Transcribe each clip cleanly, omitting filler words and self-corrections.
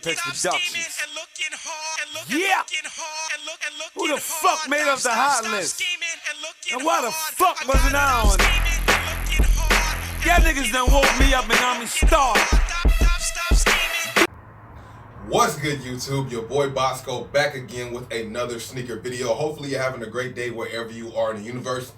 Apex Productions. Yeah! Who the fuck made up the hot list? And why the fuck wasn't I on it? Y'all niggas done woke me up and I'm starved. What's good, YouTube? Your boy Bossco back again with another sneaker video. Hopefully you're having a great day wherever you are in the universe.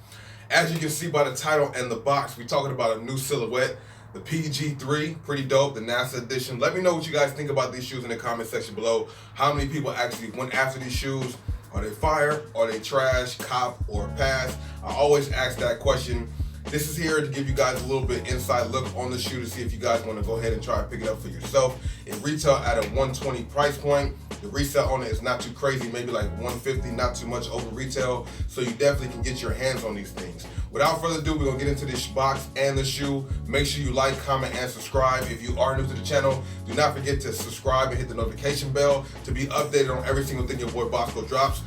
As you can see by the title and the box, we're talking about a new silhouette, the PG3, pretty dope, the NASA edition. Let me know what you guys think about these shoes in the comment section below. How many people actually went after these shoes? Are they fire? Are they trash, cop, or pass? I always ask that question. This is here to give you guys a little bit inside look on the shoe to see if you guys want to go ahead and try and pick it up for yourself. It retail at a $120 price point. The resale on it is not too crazy, maybe like $150, not too much over retail. So you definitely can get your hands on these things. Without further ado, we're gonna get into this box and the shoe. Make sure you like, comment, and subscribe. If you are new to the channel, do not forget to subscribe and hit the notification bell to be updated on every single thing your boy Bossco drops.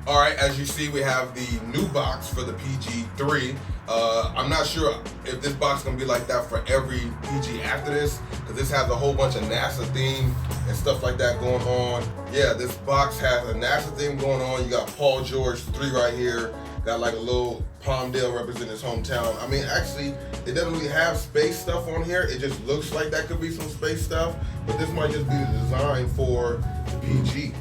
All right, as you see, we have the new box for the PG3. I'm not sure if this box is gonna be like that for every PG after this, because this has a whole bunch of NASA theme and stuff like that going on. Yeah, this box has a NASA theme going on. You got Paul George 3 right here. Got like a little Palmdale representing his hometown. I mean, actually, it doesn't really have space stuff on here. It just looks like that could be some space stuff, but this might just be the design for the PG.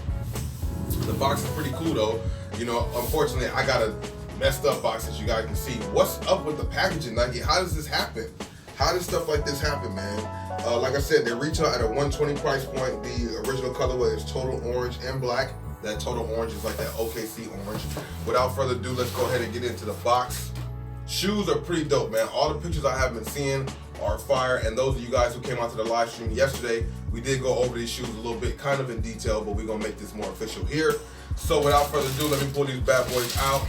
The box is pretty cool though. You know, unfortunately, I got a messed up box as you guys can see. What's up with the packaging, Nike? How does this happen? How does stuff like this happen, man? Like I said, they retail at a $120 price point. The original colorway is total orange and black. That total orange is like that OKC orange. Without further ado, let's go ahead and get into the box. Shoes are pretty dope, man. All the pictures I have been seeing are fire, and those of you guys who came out to the live stream yesterday, we did go over these shoes a little bit, kind of in detail, but we're gonna make this more official here. So without further ado, let me pull these bad boys out.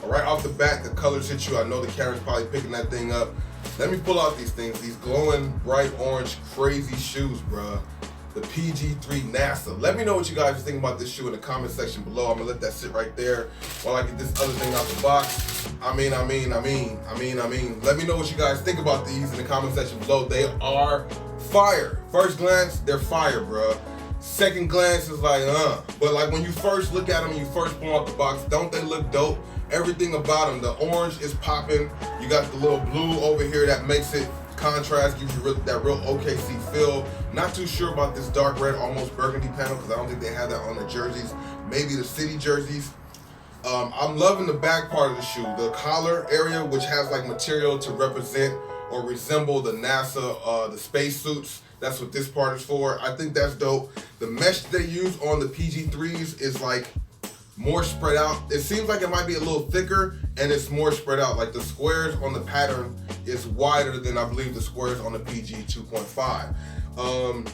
All right, off the bat, the colors hit you. I know the camera's probably picking that thing up. Let me pull out these things, these glowing, bright orange, crazy shoes, bruh. The PG3 NASA. Let me know what you guys think about this shoe in the comment section below. I'm gonna let that sit right there while I get this other thing out the box. I mean. Let me know what you guys think about these in the comment section below. They are fire. First glance, they're fire, bruh. Second glance is like, But like when you first look at them and you first pull out the box, don't they look dope? Everything about them. The orange is popping. You got the little blue over here that makes it contrast, gives you that real OKC feel. Not too sure about this dark red, almost burgundy panel, because I don't think they have that on the jerseys. Maybe the city jerseys. I'm loving the back part of the shoe, the collar area, which has like material to represent or resemble the NASA, the space suits. That's what this part is for. I think that's dope. The mesh they use on the PG3s is like more spread out. It seems like it might be a little thicker and it's more spread out. Like the squares on the pattern is wider than I believe the squares on the PG 2.5.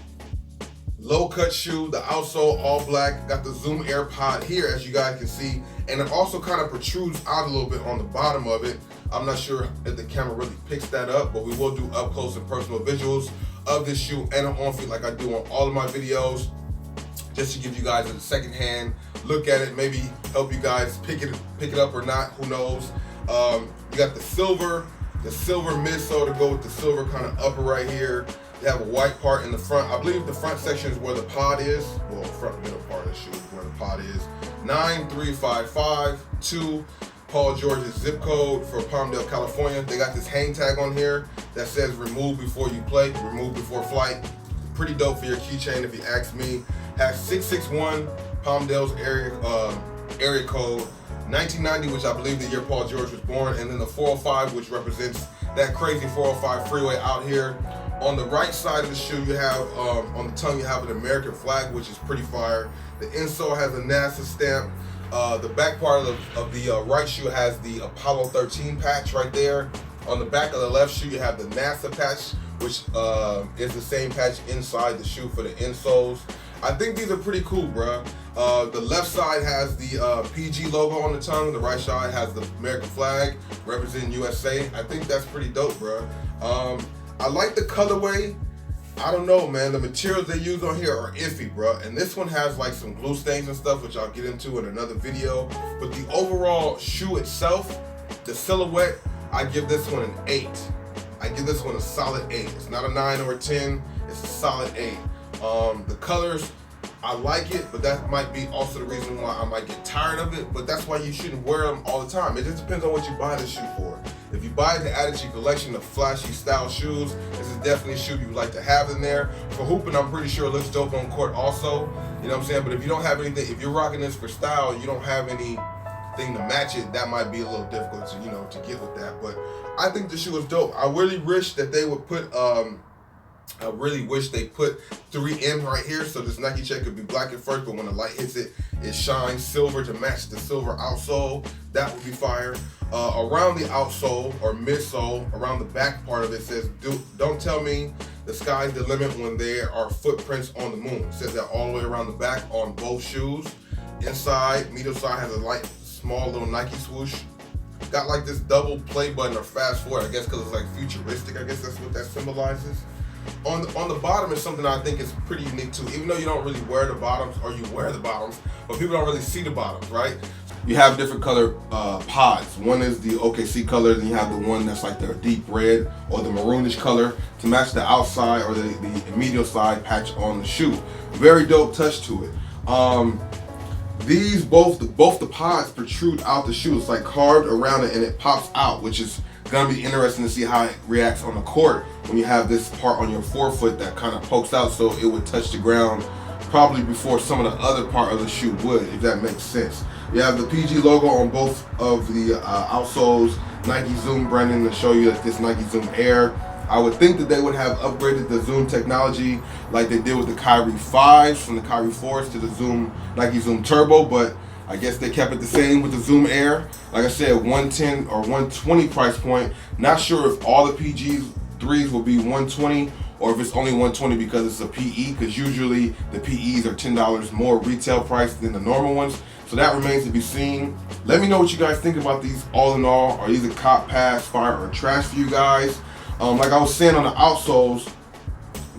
Low cut shoe, the outsole all black, got the Zoom Air pod here as you guys can see, and it also kind of protrudes out a little bit on the bottom of it. I'm not sure if the camera really picks that up, but we will do up close and personal visuals of this shoe and an on feet like I do on all of my videos, just to give you guys a second hand look at it, maybe help you guys pick it up or not, who knows. You got the silver midsole to go with the silver kind of upper right here. They have a white part in the front. I believe the front section is where the pod is. Well, front middle part of the shoe is where the pod is. 93552, Paul George's zip code for Palmdale, California. They got this hang tag on here that says remove before you play, remove before flight. Pretty dope for your keychain if you ask me. Has 661 Palmdale's area code, 1990, which I believe the year Paul George was born, and then the 405, which represents that crazy 405 freeway out here. On the right side of the shoe, you have, on the tongue, you have an American flag, which is pretty fire. The insole has a NASA stamp. The back part of the right shoe has the Apollo 13 patch right there. On the back of the left shoe, you have the NASA patch, which is the same patch inside the shoe for the insoles. I think these are pretty cool, bruh. The left side has the PG logo on the tongue. The right side has the American flag representing USA. I think that's pretty dope, bruh. I like the colorway. I don't know, man. The materials they use on here are iffy, bruh. And this one has like some glue stains and stuff, which I'll get into in another video. But the overall shoe itself, the silhouette, I give this one an 8. I give this one a solid 8. It's not a 9 or a 10. It's a solid 8. The colors, I like it, but that might be also the reason why I might get tired of it. But that's why you shouldn't wear them all the time. It just depends on what you buy the shoe for. If you buy the Adidas collection of flashy style shoes, this is definitely a shoe you would like to have in there. For hooping, I'm pretty sure it looks dope on court also. You know what I'm saying? But if you don't have anything, if you're rocking this for style, you don't have anything to match it, that might be a little difficult to, to get with that. But I think the shoe is dope. I really wish that they would put I really wish they put 3M right here so this Nike check could be black at first, but when the light hits it, it shines silver to match the silver outsole. That would be fire. Around the outsole or midsole, around the back part of it says, don't tell me the sky's the limit when there are footprints on the moon. It says that all the way around the back on both shoes. Inside, medial side has a light, small little Nike swoosh. Got like this double play button or fast forward, I guess because it's like futuristic. I guess that's what that symbolizes. On the bottom is something I think is pretty unique too, even though you don't really wear the bottoms, or you wear the bottoms, but people don't really see the bottoms, right? You have different color pods. One is the OKC color, then you have the one that's like the deep red or the maroonish color to match the outside or the medial side patch on the shoe. Very dope touch to it. These both the pods protrude out the shoe. It's like carved around it and it pops out, which is gonna be interesting to see how it reacts on the court when you have this part on your forefoot that kind of pokes out, so it would touch the ground probably before some of the other part of the shoe would, if that makes sense. You have the PG logo on both of the outsoles, Nike Zoom branding to show you that this Nike Zoom Air. I would think that they would have upgraded the Zoom technology like they did with the Kyrie 5s from the Kyrie 4s to the Nike Zoom Turbo, but I guess they kept it the same with the Zoom Air. Like I said, 110 or 120 price point. Not sure if all the PG 3s will be 120 or if it's only 120 because it's a PE, because usually the PEs are $10 more retail price than the normal ones. So that remains to be seen. Let me know what you guys think about these all in all. Are these a cop, pass, fire, or trash for you guys? Like I was saying on the outsoles,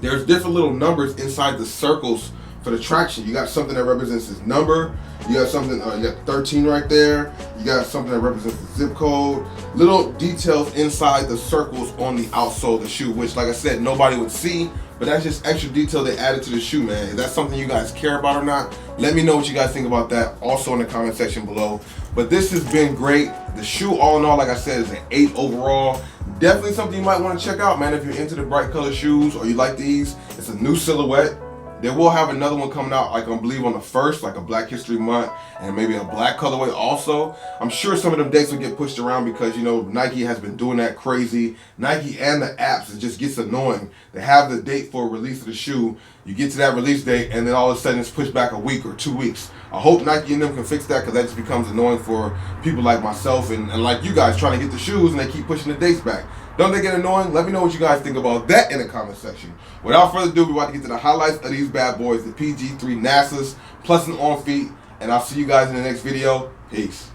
there's different little numbers inside the circles for the traction. You got something that represents his number. You got something, you got 13 right there. You got something that represents the zip code. Little details inside the circles on the outsole of the shoe, which like I said, nobody would see, but that's just extra detail they added to the shoe, man. Is that something you guys care about or not? Let me know what you guys think about that also in the comment section below. But this has been great. The shoe, all in all, like I said, is an 8 overall. Definitely something you might want to check out, man, if you're into the bright color shoes or you like these. It's a new silhouette. They will have another one coming out, like I believe on the 1st, like a Black History Month, and maybe a black colorway also. I'm sure some of them dates will get pushed around because, Nike has been doing that crazy. Nike and the apps, it just gets annoying. They have the date for release of the shoe. You get to that release date, and then all of a sudden it's pushed back a week or 2 weeks. I hope Nike and them can fix that, because that just becomes annoying for people like myself and like you guys trying to get the shoes, and they keep pushing the dates back. Don't they get annoying? Let me know what you guys think about that in the comment section. Without further ado, we're about to get to the highlights of these bad boys, the PG3 NASAs, plus and on feet, and I'll see you guys in the next video. Peace.